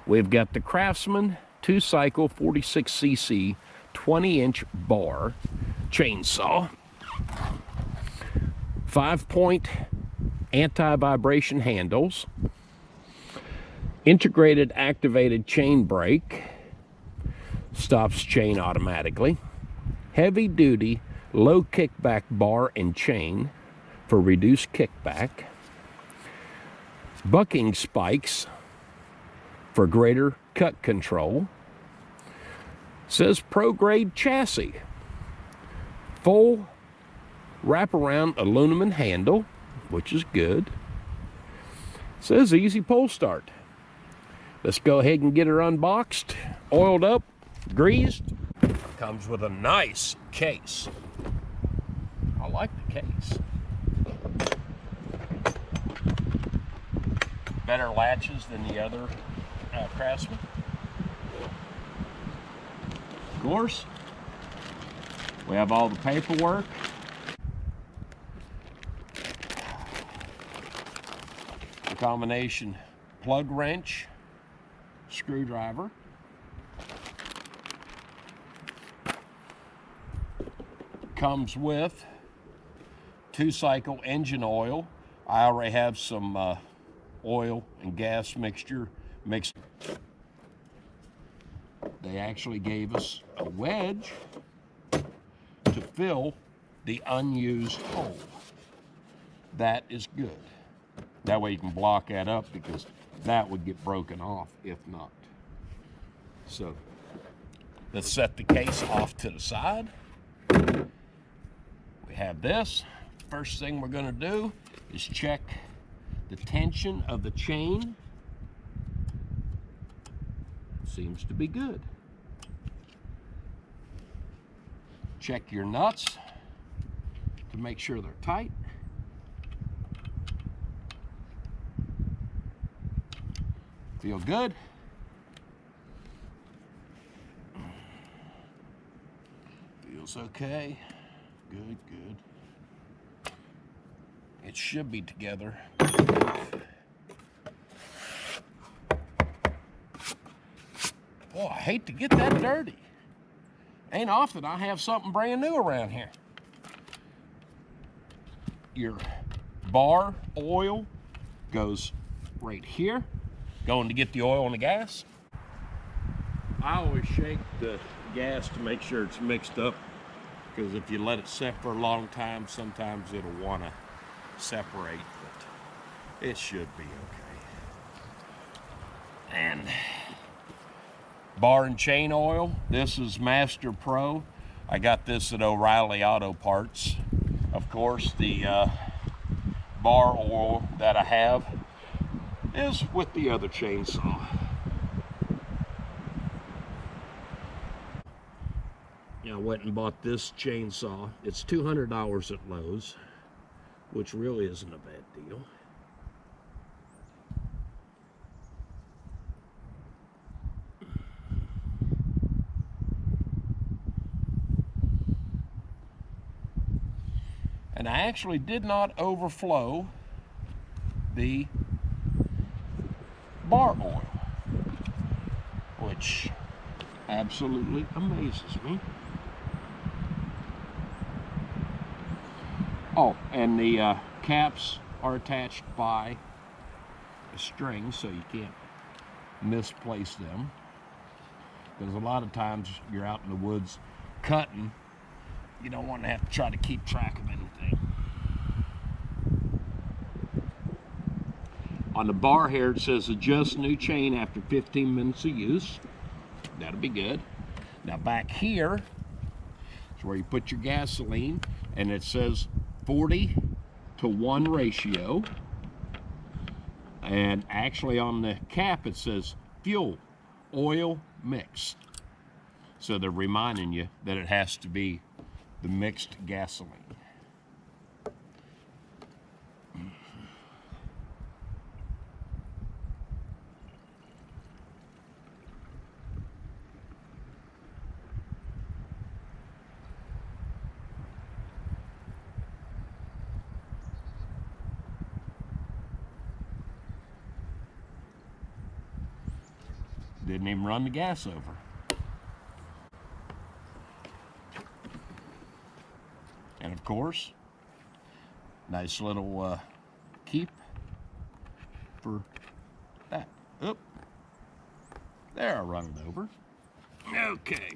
We've got the Craftsman 2-cycle 46cc 20-inch bar chainsaw, 5-point anti-vibration handles, integrated activated chain brake, stops chain automatically, heavy duty low kickback bar and chain for reduced kickback, bucking spikes for greater cut control, says pro grade chassis, full wraparound aluminum handle, which is good, says easy pull start. Let's go ahead and get her unboxed, oiled up, greased. Comes with a nice case. I like the case. Better latches than the other Craftsman. Of course, we have all the paperwork. The combination plug wrench, screwdriver, comes with 2-cycle engine oil. I already have some oil and gas mixture mixed. They actually gave us a wedge to fill the unused hole. That is good. That way you can block that up, because that would get broken off if not. So let's set the case off to the side. We have this. First thing we're going to do is check the tension of the chain. Seems to be good. Check your nuts to make sure they're tight. Feel good. Feels okay. Good, good. It should be together. Boy, I hate to get that dirty. Ain't often I have something brand new around here. Your bar oil goes right here, going to get the oil and the gas. I always shake the gas to make sure it's mixed up, because if you let it sit for a long time, sometimes it'll want to separate, but it should be okay. And bar and chain oil, this is Master Pro. I got this at O'Reilly Auto Parts. Of course, the bar oil that I have is with the other chainsaw. I went and bought this chainsaw. It's $200 at Lowe's, which really isn't a bad deal. And I actually did not overflow the bar oil, which absolutely amazes me. Oh, and the caps are attached by a string, so you can't misplace them. Because a lot of times you're out in the woods cutting, you don't want to have to try to keep track of anything. On the bar here, it says adjust new chain after 15 minutes of use. That'll be good. Now back here is where you put your gasoline, and it says 40:1 ratio. And actually on the cap it says fuel oil mixed. So they're reminding you that it has to be the mixed gasoline. Didn't even run the gas over. And of course, nice little keep for that. Oop. There, I run it over. Okay.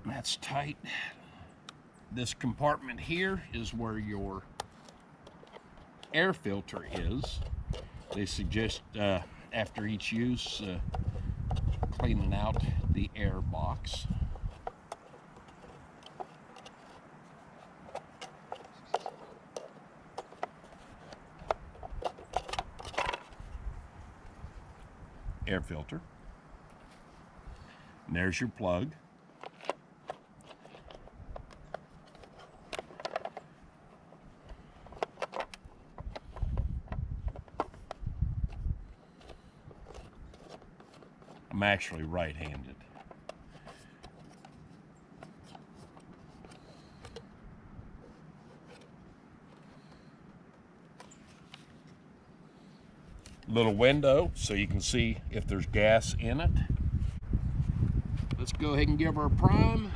That's tight. This compartment here is where your air filter is. They suggest after each use cleaning out the air box. Air filter. And there's your plug. I'm actually right-handed. Little window so you can see if there's gas in it. Let's go ahead and give her a prime.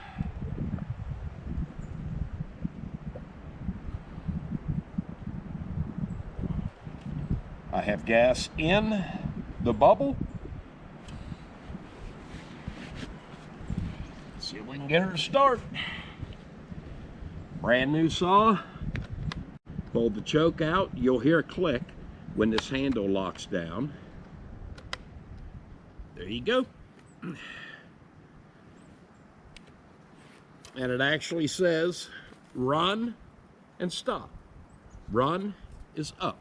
I have gas in the bubble. See if we can get her to start. Brand new saw. Pull the choke out. You'll hear a click when this handle locks down. There you go. And it actually says run and stop. Run is up.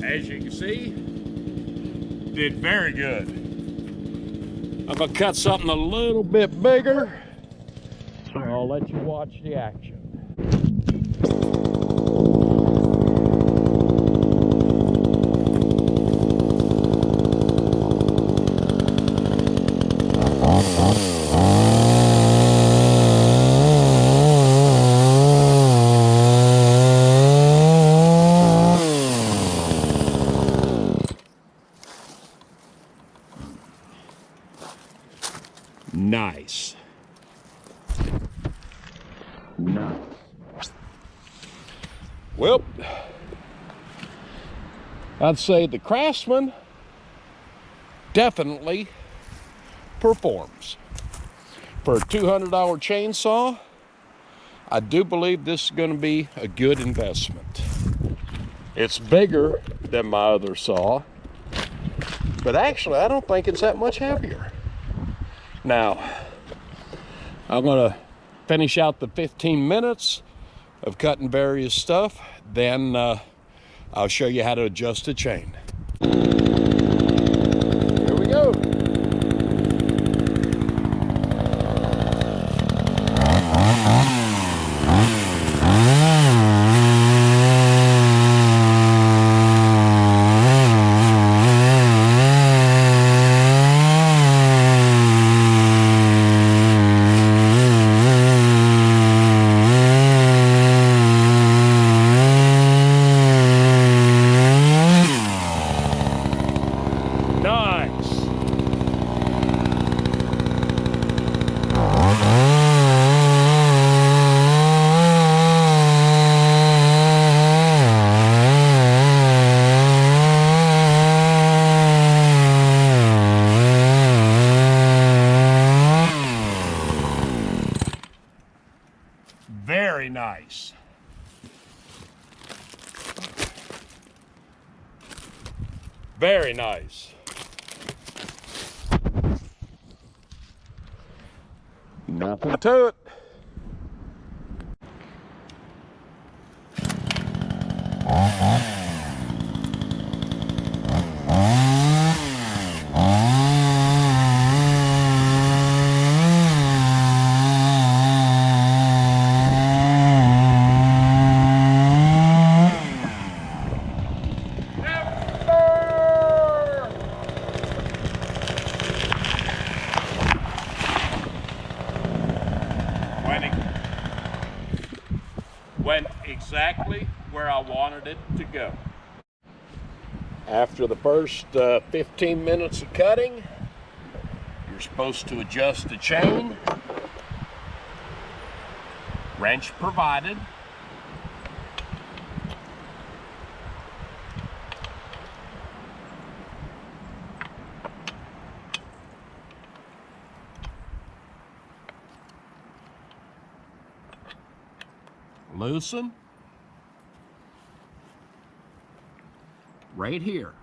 As you can see, did very good. I'm gonna cut something a little bit bigger, so I'll let you watch the action. Nice. Nice. Well, I'd say the Craftsman definitely performs. For a $200 chainsaw, I do believe this is going to be a good investment. It's bigger than my other saw, but actually I don't think it's that much heavier. Now, I'm gonna finish out the 15 minutes of cutting various stuff, then I'll show you how to adjust the chain. Here we go. nice. Very nice. Nothing to it. Went exactly where I wanted it to go. After the first 15 minutes of cutting, you're supposed to adjust the chain. Wrench provided. Loosen. Right here.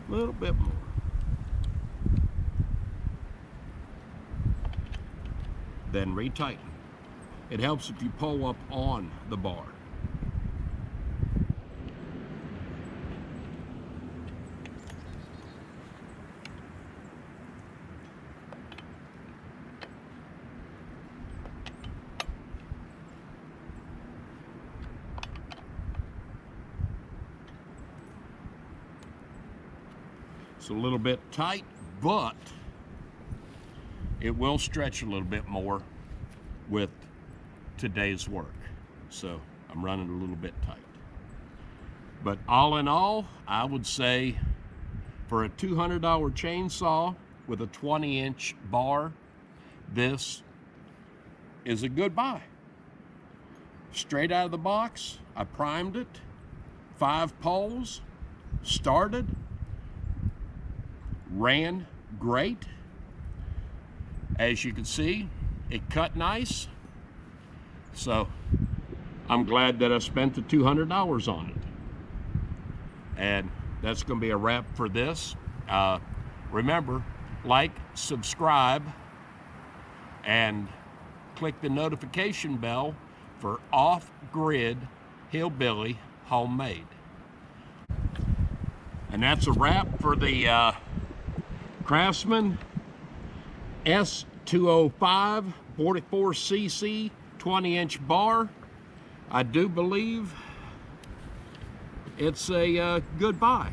A little bit more. Then retighten. It helps if you pull up on the bar. It's a little bit tight, but it will stretch a little bit more with today's work. So I'm running a little bit tight. But all in all, I would say for a $200 chainsaw with a 20-inch bar, this is a good buy. Straight out of the box, I primed it, 5 poles, started, ran great. As you can see, it cut nice. So I'm glad that I spent the $200 on it. And that's going to be a wrap for this. Remember, like, subscribe, and click the notification bell for off-grid hillbilly homemade. And that's a wrap for the Craftsman S205 44cc 20-inch bar. I do believe it's a good buy.